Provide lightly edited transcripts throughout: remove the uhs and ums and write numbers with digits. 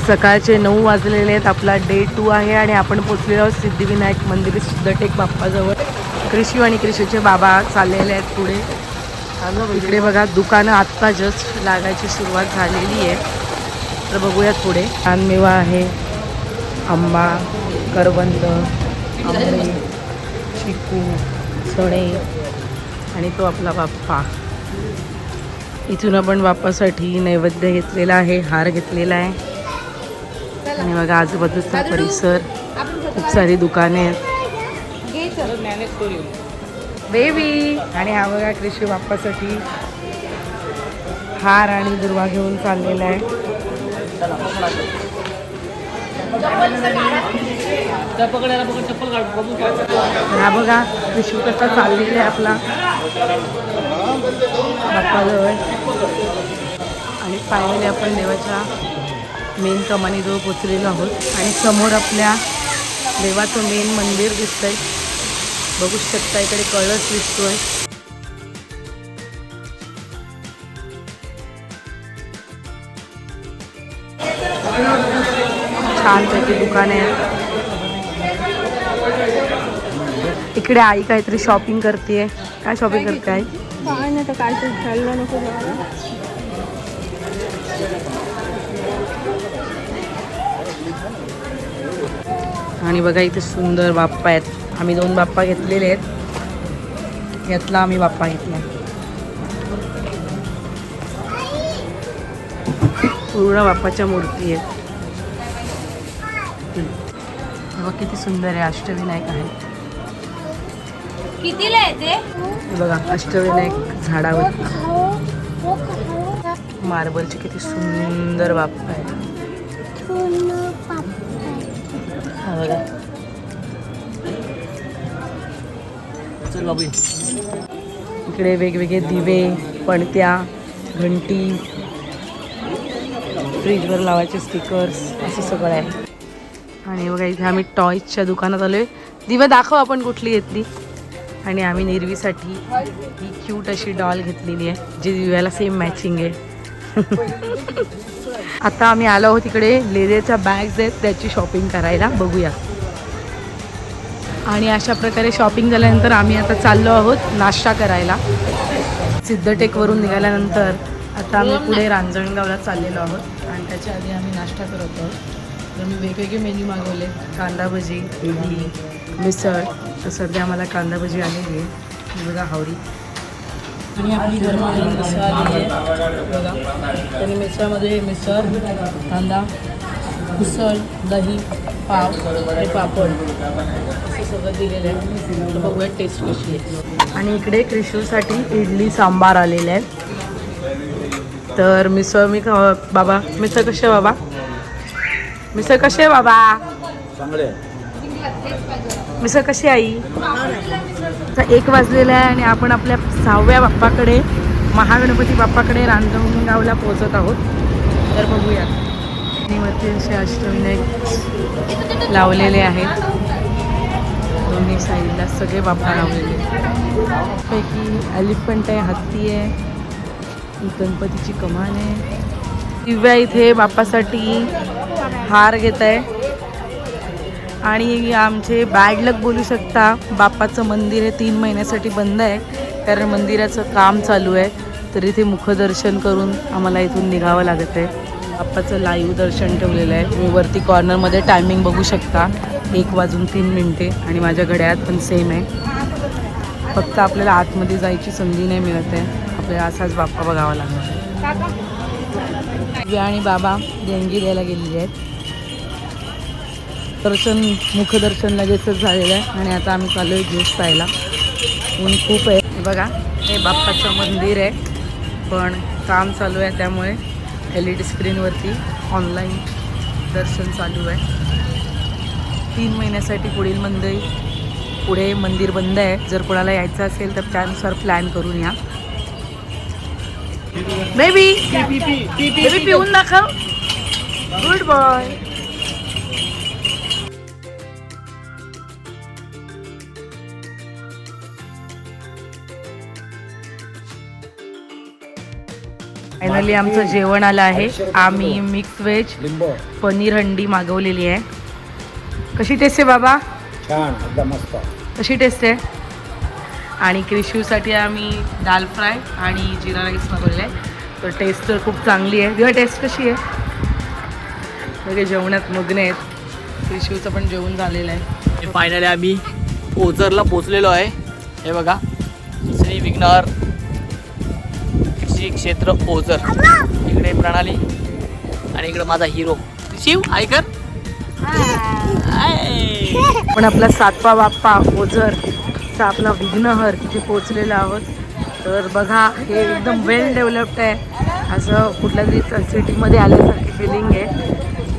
सकाळचे 9 वाजलेले आहेत. आपला डे 2 आहे आणि आपण पोचलेलो आहोत सिद्धिविनायक मंदिर सिद्धटेक बाप्पाजवळ. कृषी आणि कृषीचे बाबा चाललेले आहेत पुढे. इकडे बघा दुकानं आत्ता जस्ट लागायची सुरुवात झालेली आहे. तर बघूयात पुढे. कानमेवा आहे, आंबा, करवंद, आंबे, चिकू, चणे आणि तो आपला बाप्पा. इथून आपण बाप्पासाठी नैवेद्य घेतलेला आहे, हार घेतलेला आहे. आणि बघा आजूबाजूचा परिसर, खूप सारी दुकाने आहेत. बेबी. आणि हा बघा कृषी बाप्पासाठी हार आणि दुर्वा घेऊन चाललेला आहे. हा बघा कृषी कसा चाललेला आहे आपला बाप्पाजवळ. आणि फायनली आपण देवाच्या मेन कमानीजवळ पोचलेलो आहोत. आणि समोर आपल्या देवाचं मेन मंदिर दिसतंय, बघू शकता. इकडे कळस दिसतोय. छानपैकी दुकाने आहेत. इकडे आई काहीतरी शॉपिंग करते. काय शॉपिंग करते आई? काय नाही तर काय खायला नको. आणि बघा इथे सुंदर बाप्पा आहेत. आम्ही 2 बाप्पा घेतलेले आहेत. यातला आम्ही बाप्पा घेतला. पूर्ण बाप्पाच्या मूर्ती आहेत. बघा किती सुंदर आहे. अष्टविनायक आहे. कितीला आहे ते? बघा अष्टविनायक झाडावर मार्बलचे किती सुंदर बाप्पा आहे. हा बघा. इकडे वेगवेगळे दिवे, पणत्या, घंटी, फ्रीजवर लावायचे स्टिकर्स, असं सगळं आहे. आणि बघा इथे आम्ही टॉयजच्या दुकानात आलोय. दिवे दाखव आपण कुठली घेतली. आणि आम्ही निर्वीसाठी ही क्यूट अशी डॉल घेतलेली आहे, जी दिव्याला सेम मॅचिंग आहे. आता आम्ही आलो आहोत इकडे लेदरच्या बॅग्स आहेत त्याची शॉपिंग करायला. बघूया. आणि अशा प्रकारे शॉपिंग झाल्यानंतर आम्ही आता चाललो आहोत नाश्ता करायला. सिद्धटेकवरून निघाल्यानंतर आता आम्ही पुढे रांजणगावला चाललेलो आहोत. आणि त्याच्या आधी आम्ही नाश्ता करत आहोत. तर मी वेगवेगळे मेन्यू मागवले. कांदा भजी, इडली, मिसळ. तर सध्या आम्हाला कांदा भजी आलेली आहे. बघा हावरी. आणि आपली घरमाई मिसळ आलेली आहे बघा. त्याने मिसळमध्ये मिसळ, कांदा, उसळ, दही, पाव आणि पापड असं सगळं दिलेलं आहे. तर बघूया टेस्ट कशी आहे. आणि इकडे कृष्णसाठी इडली सांबार आलेले आहे. तर मिसळ मी बाबा मिसळ कशी आहे बाबा? मिसळ कशी आहे बाबा? मिसळ कशी आई? आता 1 वाजलेला आहे आणि आपण आपल्या 6व्या बाप्पाकडे, महागणपती बाप्पाकडे रांजणगावला पोहोचत आहोत. तर बघूया. आणि वरती असे अष्टविनायक लावलेले आहेत. दोन्ही साईडला सगळे बाप्पा लावलेले आहेत. पैकी एलिफंट आहे, हत्ती आहे, गणपतीची कमान आहे. दिव्या इथे बाप्पासाठी हार घेत आहे. आणि आमचे बॅड लक बोलू शकता, बाप्पाचं मंदिर हे 3 महिन्यासाठी बंद आहे, कारण मंदिराचं काम चालू आहे. तर इथे मुखदर्शन करून आम्हाला इथून निघावं लागत आहे. बाप्पाचं लाईव्ह दर्शन ठेवलेलं आहे. तुम्ही वरती कॉर्नरमध्ये टायमिंग बघू शकता, 1:03 आणि माझ्या घड्याळात पण सेम आहे. फक्त आपल्याला आतमध्ये जायची संधी नाही मिळत आहे. आपल्याला असाच बाप्पा बघावा लागणार आहे. दिव्या आणि बाबा देणगी द्यायला गेलेले आहेत. मुखदर्शन लगेचच झालेलं आहे. आणि आता आम्ही चालू आहे ज्यूस प्यायला. ऊन खूप आहे. बघा हे बाप्पाचं मंदिर आहे, पण काम चालू आहे, त्यामुळे LED स्क्रीनवरती ऑनलाईन दर्शन चालू आहे. 3 महिन्यासाठी पुढे मंदिर बंद आहे. जर कोणाला यायचं असेल तर त्यानुसार प्लॅन करून या. बेबी पिऊन दाखव. Good boy. फायनली आमचं जेवण आलं आहे. आम्ही मिक्स व्हेज पनीर हंडी मागवलेली आहे. कशी टेस्ट आहे बाबा? छान, एकदम मस्त. कशी टेस्ट आहे? आणि क्रिशिवसाठी आम्ही दाल फ्राय आणि जिरा राईस मागवलेला आहे. तर टेस्ट तर खूप चांगली आहे. किंवा टेस्ट कशी आहे? सगळे जेवणात मग्न आहेत. क्रिशिवचं पण जेवण झालेलं आहे. फायनली आम्ही ओझरला पोचलेलो आहे. हे बघा, श्री विघ्नहर श्री क्षेत्र ओझर. इकडे प्रणाली आणि इकडे माझा हिरो शिव. ऐकर पण आपला 7वा बाप्पा ओझरचा आपला विघ्नहर तिथे पोचलेला आहोत. तर बघा, हे एकदम वेल डेव्हलप्ड आहे. असं कुठल्या तरी सिटीमध्ये आल्यासारखी फिलिंग आहे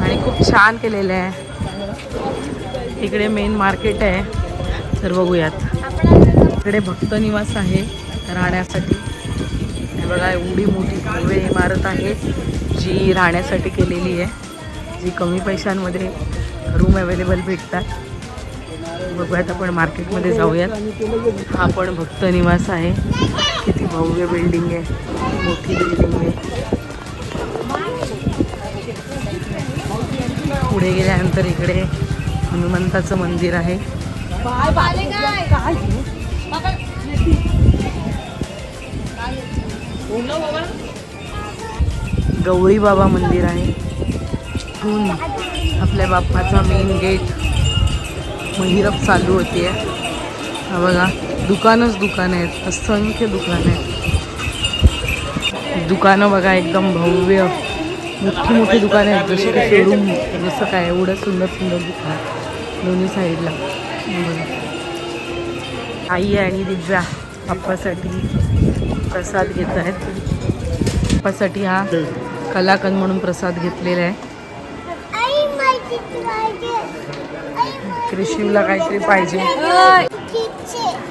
आणि खूप छान केलेलं आहे. इकडे मेन मार्केट आहे. तर बघूयात. इकडे भक्त निवास आहे राहण्यासाठी. हे बघा, एवढी मोठी भव्य इमारत आहे जी राहण्यासाठी केलेली आहे, जी कमी पैशांमध्ये रूम अवेलेबल भेटतात. बघूयात, आपण मार्केटमध्ये जाऊयात. हा पण भक्त निवास आहे. किती भव्य बिल्डिंग आहे, मोठी बिल्डिंग आहे. पुढे गेल्यानंतर इकडे हनुमंताचं मंदिर आहे. गौरी बाबा मंदिर आहे. इथून आपल्या बाप्पाचा मेन गेट महिरप चालू होते. हा बघा, दुकानच दुकान आहेत, असंख्य दुकान आहेत. दुकानं बघा, एकदम भव्य मोठी मोठी दुकानं आहेत, जशी की शोरूम जसं काय. एवढं सुंदर सुंदर दुकान दोन्ही साईडला. आई आणि दिव्या बाप्पासाठी प्रसाद घेत आहेत. बाप्पासाठी हा कलाकंद म्हणून प्रसाद घेतलेला आहे. क्रिशिवला काहीतरी पाहिजे.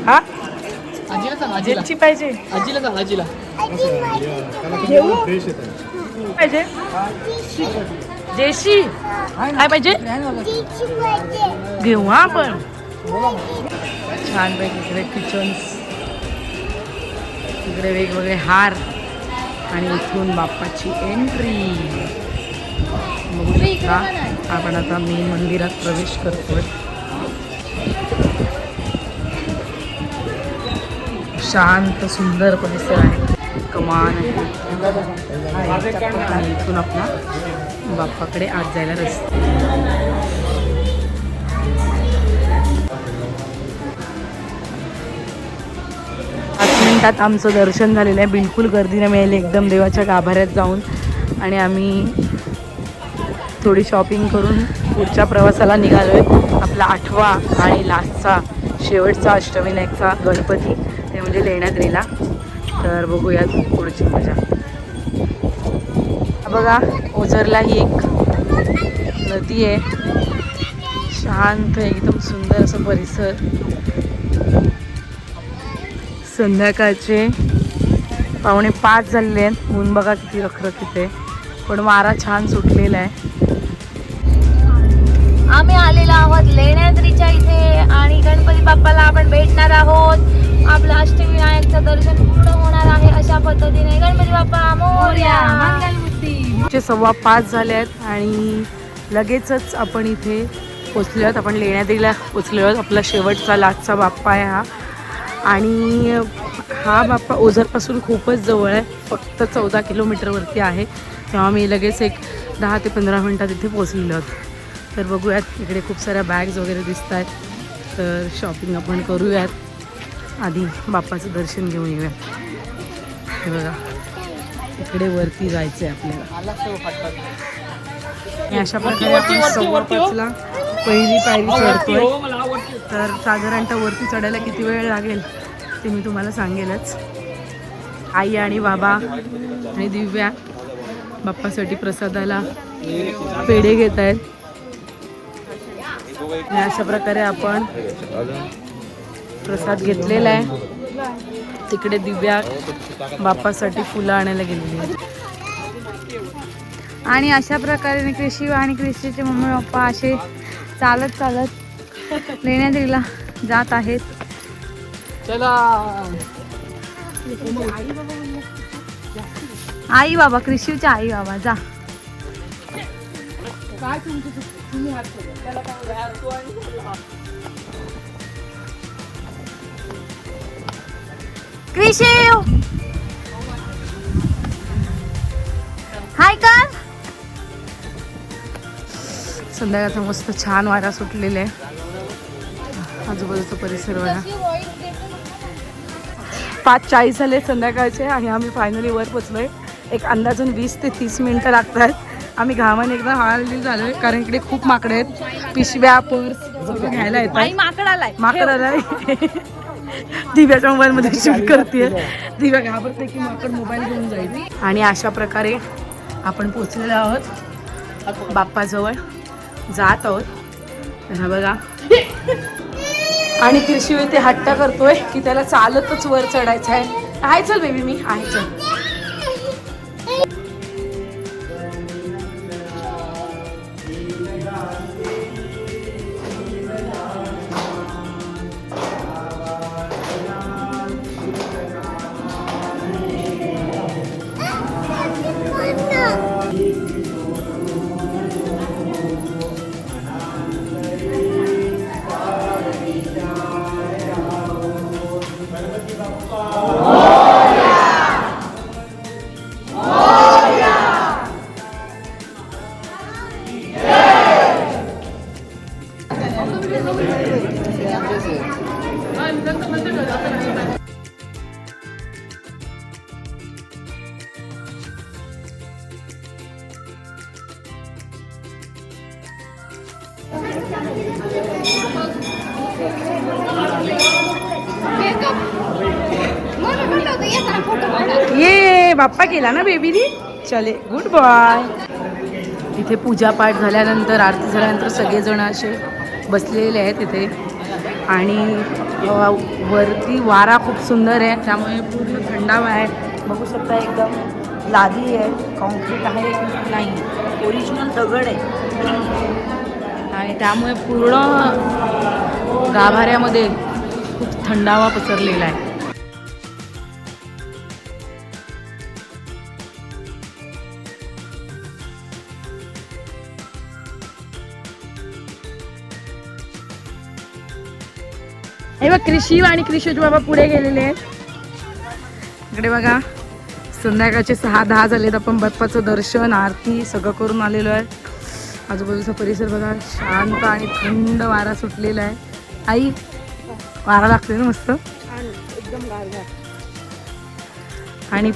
हा, आजीला सांग, आजीला जेची पाहिजे. आजीला सांग, आजीला घेऊ पाहिजे. जेशी काय पाहिजे घेऊ. हा, पण छानपैकी इकडे किचन्स, इकडे वेगवेगळे हार आणि इथून बाप्पाची एंट्री. बघू शकता, आपण आता मेन मंदिरात प्रवेश करतोय. शांत सुंदर परिसर आहे, कमान आहे. आणि इथून आपला बाप्पाकडे आत जायला रस्ता. 5 मिनिटात आमचं दर्शन झालेलं आहे. बिलकुल गर्दी नाही मिळाली. एकदम देवाच्या गाभाऱ्यात जाऊन आणि आम्ही थोडी शॉपिंग करून पुढच्या प्रवासाला निघालो आहे. आपला 8वा आणि लास्टचा शेवटचा अष्टविनायकचा गणपती, ते म्हणजे लेण्याद्रीला. तर बघूयात पुढची मजा. बघा, ओझरला ही एक नदी आहे. शांत एकदम सुंदर असं परिसर. संध्याकाळचे 4:45 झालेले आहेत. ऊन बघा किती रखरखीत आहे, पण वारा छान सुटलेला आहे. आम्ही आलेलो आहोत लेण्याद्रीच्या इथे आणि गणपती बाप्पाला आपण भेटणार आहोत. आपलं अष्टविनायकचं दर्शन पूर्ण होणार आहे. अशा पद्धतीने गणपती बाप्पा मोरया. मंगलमूर्ती. 4:15 झाले आहेत आणि लगेचच आपण इथे पोचलो आहोत. आपण लेण्याद्रीला पोचलो आहोत. आपला शेवटचा लास्टचा बाप्पा आहे हा. आणि हा बाप्पा ओझरपासून खूपच जवळ आहे, फक्त 14 किलोमीटरवरती आहे. तेव्हा मी लगेच एक 10 ते 15 मिनटात इथे पोचलेलो आहोत. तर बघूयात, इकडे खूप साऱ्या बॅग्स वगैरे दिसत आहेत. तर शॉपिंग आपण करूयात. आधी बाप्पाचं दर्शन घेऊन येऊयात. हे बघा, इकडे वरती जायचं आहे आपल्याला. आणि अशा प्रकारे आपण 5:15ला पहिली पायरी चढतोय. तर साधारणतः वरती चढायला किती वेळ लागेल ते मी तुम्हाला सांगेलच. आई आणि बाबा आणि दिव्या बाप्पासाठी प्रसादाला पेढे घेत आहेत. आणि अशा प्रकारे आपण प्रसाद घेतलेला आहे. तिकडे दिव्या बाप्पासाठी फुलं आणायला गेलेली आहे. आणि अशा प्रकारे क्रिशी आणि क्रिशीचे मम्मी पप्पा असे चालत चालत लेण्याद्रीला जात आहेत. चला. आई बाबा कृषीच्या आई बाबा जा. काय तुम्ही हात सोडा. त्याला काय होतं, हात तो आणि कृषी हाय कर. संध्याकाळचा मस्त छान वारा सुटलेला आहे. आजूबाजूचा परिसर बघा. 5:40 झाले संध्याकाळचे आणि आम्ही फायनली वर पोचलोय. एक अंदाजून 20 ते 30 मिनिटं लागतात. आम्ही घामाने एकदम हळहळली झालोय कारण इकडे खूप माकडे आहेत. पिशव्या पर्स सगळं घ्यायला येतात. माकड आलाय. दिव्याच्या मोबाईल मध्ये शूट करते. दिव्या घाबरते की माकड मोबाईल घेऊन जाईल. आणि अशा प्रकारे आपण पोचलेलो आहोत बाप्पाजवळ. जात आहोत तर हा बघा. आणि कृषी ते हट्ट करतोय की त्याला चालतच वर चढायचं आहे. आहे चल बेबी मी आहे चल. ये बाप्पा केला ना बेबीनी. चले गुड बॉय. इथे पूजापाठ झाल्यानंतर आरती झाल्यानंतर सगळेजण असे बसलेले आहेत इथे. आणि वरती वारा खूप सुंदर आहे त्यामुळे पूर्ण थंडावा आहे. बघू शकता एकदम लादी आहे. कॉन्क्रीट आहे नाही ओरिजिनल दगड आहे. आणि त्यामुळे पूर्ण गाभाऱ्यामध्ये खूप थंडावा पसरलेला आहे. हे बघ कृषी आणि कृषीचे बाबा पुढे गेलेले आहेत. इकडे बघा संध्याकाळचे 6:10 झालेत. आपण बाप्पाचं दर्शन आरती सगळं करून आलेलो आहे. आजूबाजूचा परिसर बघा शांत आणि थंड वारा सुटलेला आहे. आई वारा लागतोय ना मस्त एकदम गारगार. आणि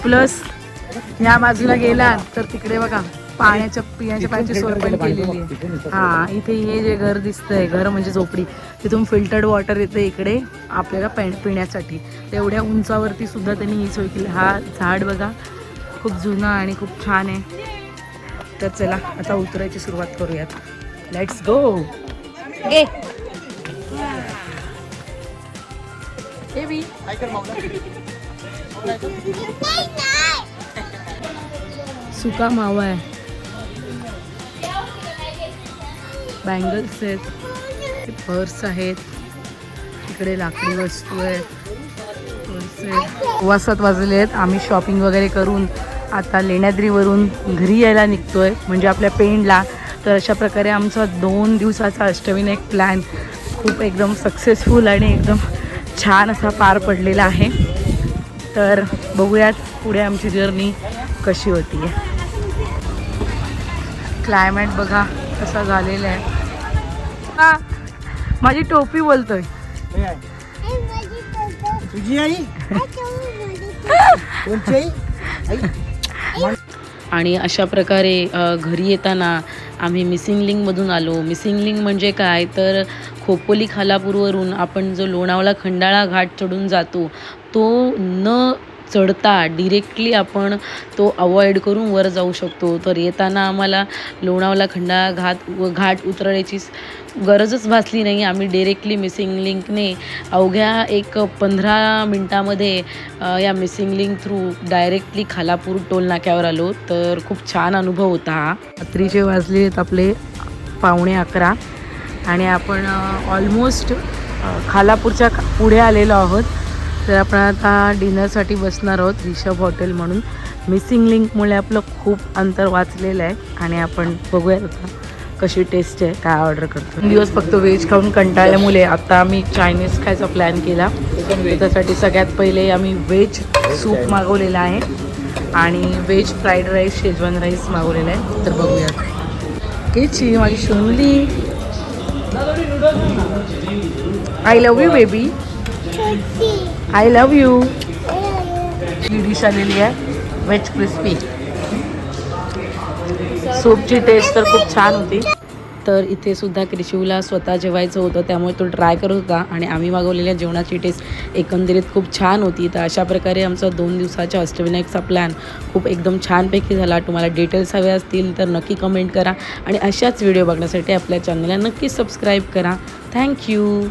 या बाजूला गेला तर तिकडे बघा पिण्याच्या पाण्याची सोय पण केलेली आहे. हा इथे हे जे घर दिसतंय घर म्हणजे झोपडी तिथून फिल्टर्ड वॉटर येतं इकडे आपल्याला पिण्यासाठी. तेवढ्या उंचावरती सुद्धा त्यांनी ही सोय केली. हा झाड बघा खूप जुनं आणि खूप छान आहे. तर चला आता उतरायची सुरुवात करूयात. Let's go. सुका मावा आहे. बँगल्स आहेत पर्स आहेत. इकडे लाकडी वस्तू आहेत. पर्स आहेत. 7 वाजले आहेत. आम्ही शॉपिंग वगैरे करून आता लेण्याद्रीवरून घरी यायला निघतोय म्हणजे आपल्या पेंडला. तर अशा प्रकारे आमचा 2 दिवसाचा अष्टविनायक प्लॅन खूप एकदम सक्सेसफुल आणि एकदम छान असा पार पडलेला आहे. तर बघूयात पुढे आमची जर्नी कशी होती आहे. क्लायमेट बघा कसा झालेला आहे. हा माझी टोपी बोलतोय. तुझी आई कोणची आई? आणि अशा प्रकारे घरी येताना आम्ही मिसिंग लिंकमधून आलो. मिसिंग लिंक म्हणजे काय तर खोपोली खालापूरवरून आपण जो लोणावळा खंडाळा घाट चढून जातो तो न चढता डिरेक्टली आपण तो अवॉइड करून वर जाऊ शकतो. तर येताना आम्हाला लोणावळा खंडाळा घाट उतरण्याची गरजच भासली नाही. आम्ही डिरेक्टली मिसिंग लिंकने अवघ्या एक 15 मिनटामध्ये या missing link through directly Khalapur toll नाक्यावर आलो. तर खूप छान अनुभव होता हा. रात्रीचे वाजले आहेत आपले 11:15 आणि आपण ऑलमोस्ट खालापूरच्या पुढे आलेलो आहोत. तर आपण आता डिनरसाठी बसणार आहोत रिषभ हॉटेल म्हणून. मिसिंग लिंकमुळे आपलं खूप अंतर वाचलेलं आहे आणि आपण बघूयात आता कशी टेस्ट आहे, काय ऑर्डर करतो. 2 दिवस फक्त व्हेज खाऊन कंटाळल्यामुळे आता आम्ही चायनीज खायचा प्लॅन केला. त्यासाठी सगळ्यात पहिले आम्ही व्हेज सूप मागवलेला आहे आणि veg fried rice, Schezwan rice मागवलेला आहे. तर बघूयात. केची माझी शोनली, I love you baby, I love you. ही डिश आलेली आहे व्हेज क्रिस्पी. सूपची टेस्ट तर खूप छान होती. तर इथे सुद्धा क्रिशिवला स्वतः जेवायचं होतं त्यामुळे तो ट्राय करत होता आणि आम्ही मागवलेल्या जेवणाची टेस्ट एकंदरीत खूप छान होती. तर अशा प्रकारे आमचा 2 दिवसाच्या अष्टविनायकचा प्लॅन खूप एकदम छानपैकी झाला. तुम्हाला डिटेल्स हवे असतील तर नक्की कमेंट करा आणि अशाच व्हिडिओ बघण्यासाठी आपल्या चॅनलला नक्की सबस्क्राईब करा. थँक्यू.